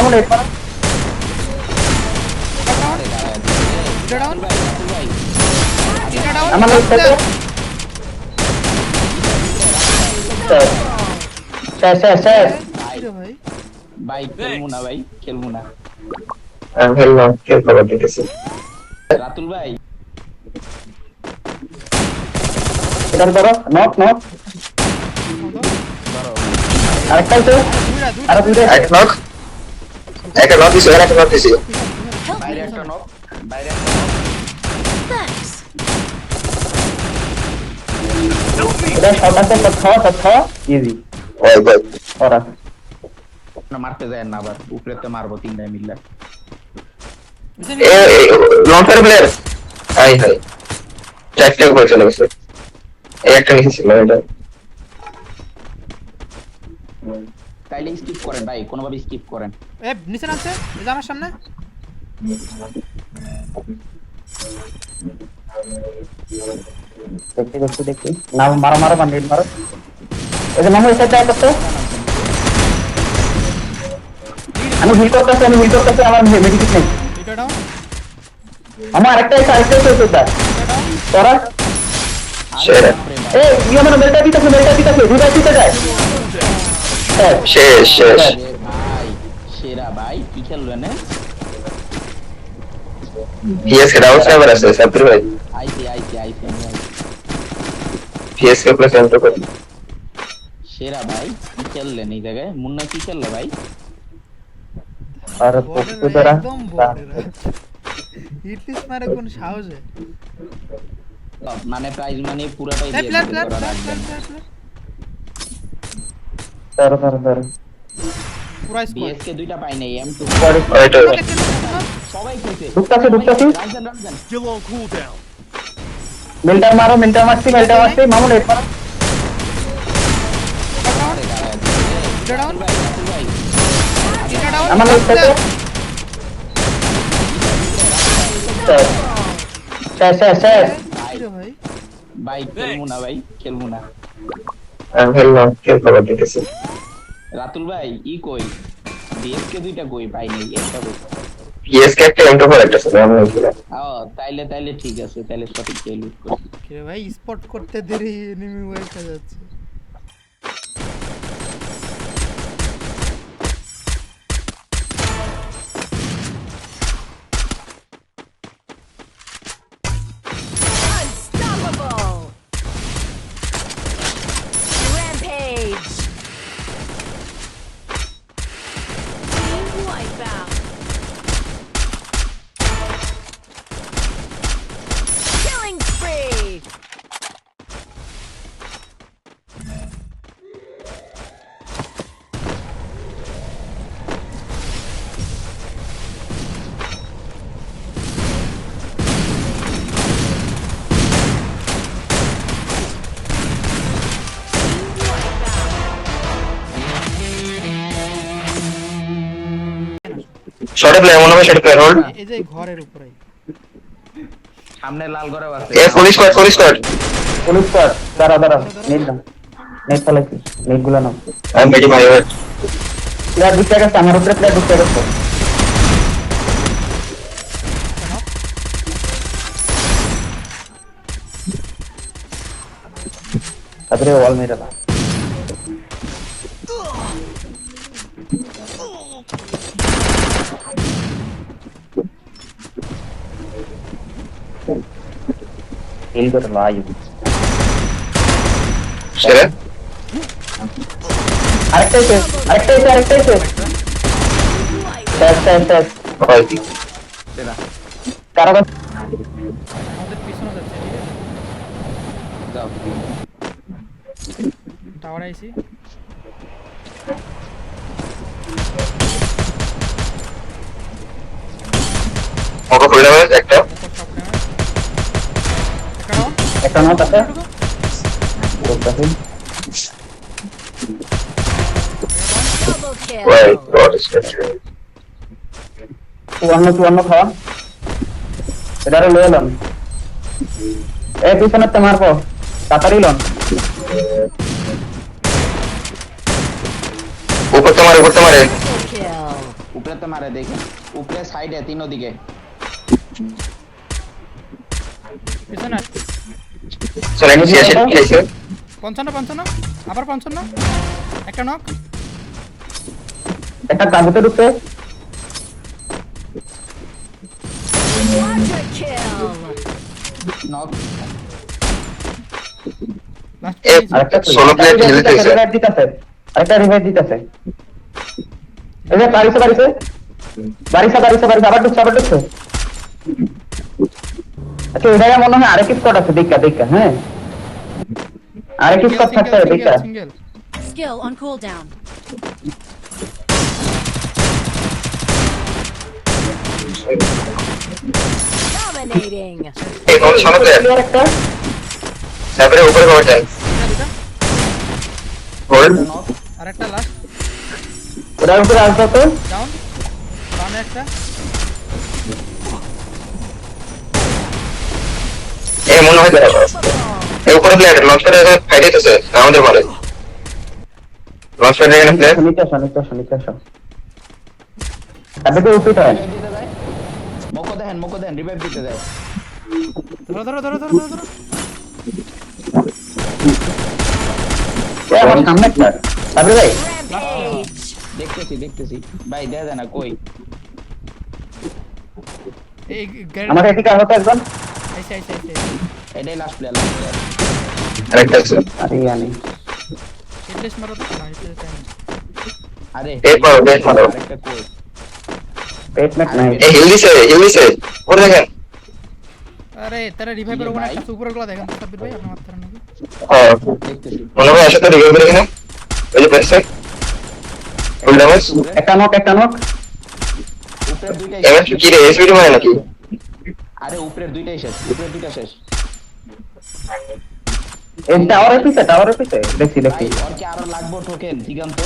মামুন এই পার ডাউন আমার লোক থেকে শেষ ভাই ভাই খেলবো না আমি খেললাম খেল খবর দিতেছি রাতুল ভাই এটার ধরো নক আরেকটা আছে আর দুইটা এক নক একটা নক দিছি একটা নক দিছি বাইরে একটা নক এটা শর্ট আছে খাওয়া ইজি ওই ভাই ওরা না মারতে যায় না আবার উপরেতে মারবো তিনটায় মিললে এ লঞ্চার প্লেয়ার হাই চারটে করে চলে গেছে এই একটা নিচে ছিল এটা তাইলে স্কিপ করেন ভাই কোনোভাবে স্কিপ করেন এ নিচে নামছে এই যে আমার সামনে দেখি না মারো বান্ডিল মারো এই যে মামু এসে যায় করতে আমি হিল করতেছি আমার মেডিকেট নেই এটা ডাউন আমার আরেকটা এসে এটা তোরা সেরা এই আমার মেলটা দিতেছে দুইটা দিতে যায় শেষ ভাই সেরা ভাই কি খেলবেন পিএসকে ডাউন সার্ভার আছে সাব্বির ভাই আইসি পিএসকে প্লাস এন্টার কর সেরা ভাই কি খেললেন এই জায়গায় মুন্না কি খেললে ভাই আর পক্ষ দ্বারা একদম বর্ডার হিটলিস মারে কোন সাহসে মানে প্রাইজ মানি পুরোটাই দিয়ে প্লেট দিতে করা রাখবেন ধরো পুরো স্কোয়াড বিএসকে দুইটা পাই নাই M2 ওইটা সবাই খেলছে ঢুকতাছি রাখবেন Still on cooldown. মেলটা মারছি মামুন এই পার এটা ডাউন ভাই রাতুল ভাই এটা ডাউন আমার লোক থেকে শেষ ভাই ভাই খেলবো না আমি খেললাম খেল খবর দিতেছি রাতুল ভাই ই কই বিএসকে দুইটা কই পাই নাই একটা কই পিএসকে একটা এন্টার কর একটা ছিল আমি খেললাম ও তাইলে ঠিক আছে তাইলে সঠিক খেল কে ভাই স্পট করতে দেরি এনিমি ওয়েস্ট হয়ে যাচ্ছে Unstoppable! Rampage! Team wipeout! Killing spree! Short player মনে হয় শর্ট প্লেয়ার হোল্ড এই যে ঘরের উপরে সামনে লাল ঘরে আছে এ পুলিশ স্কোয়াড পুলিশ পার দাঁড়া নেট চালাইছি নেটগুলো নাও আমি মেডি মাই ওয়েট প্লেয়ার ঢুকতে গেছে আমার উপরে প্লেয়ার ঢুকতে গেছে তারপরে ওয়াল মেরে দাও হিল করে লাই সেরা আরেকটা এসে শেষ ওই সেরা কারাগার আমাদের পিছনে যাচ্ছে যাও টাওয়ার আইছি ওকে খুলে দাও একটা একটা নট আছে বলতাছি Double kill! ওই গড চুয়ান্ন খাওয়া এটারে লয়ে লন পিছনে তো মারবো তাড়াতাড়ি লন উপর তোমারে Kill! উপরে উপরে তো মারে দেখেন উপরে সাইডে তিন দিকে পিছনে চলে নিচে আসেন কি আছে 55 আবার 55 একটা নক একটা কাগজে ঢুকছে Quadra kill. নক লাস্ট এ আরেকটা Solo player খেলে দিতেছে। রিভাইভ দিতেছে আরেকটা রিভাইভ দিতেছে এই যে বারিশে আবার ঢুকছে আচ্ছা ওই জায়গায় মনে হয় আরেক স্কোয়াড আছে দেখা হ্যাঁ আরেক স্কোয়াড থাকতে হবে দেখা single Skill on cooldown. Dominating. এই কোন Solo player ক্লিয়ার একটা তারপরে উপরে কভার যায় হোল্ড আরেকটা লাস্ট ওটার উপরে আসবে তো ডাউন বামে একটা এই মনে হয় দাঁড়াবো এই উপরে প্লেয়ার লঞ্চ করে ফাইট হইতেছে আমাদের মারে লঞ্চ করে এখানে প্লেয়ার নিতে আসো তারপরে উপিট হয় দিতে যায় মকো দেন রিভাইভ দিতে যায় ধরো আমার সামনে একটা তারপরে ভাই Rampage. দেখতেছি ভাই দেয়া যায় না কই এই আমার এদিকে আহত একজন আইসা এটাই লাস্ট প্লেয়ার আরেকটা আছে আরে জানি হিটলেস মারো তো না হিটলেস টাইম আরে এই পারো বেশ মারো আরেকটা কই পেটমেট নাই এই হিল দিছে ওরে দেখেন আরে তারা রিভাইভের ওখানে একটা উপরে গুলো দেখেন তো সাব্বির ভাই আপনি মারতেন নাকি হ্যাঁ দেখতেছি মনে হয় আসলে রিভিউ করে কিনা ওই যে পেছে ফুল ড্যামেজ একটা নক উপরের দুইটাই এমন কি রে এসবিডি মানে নাকি আরে উপরের দুইটা শেষ এই টাওয়ারের পিছে দেখছি ভাই ওর কি আরো লাগবো টোকেন দিগান্ত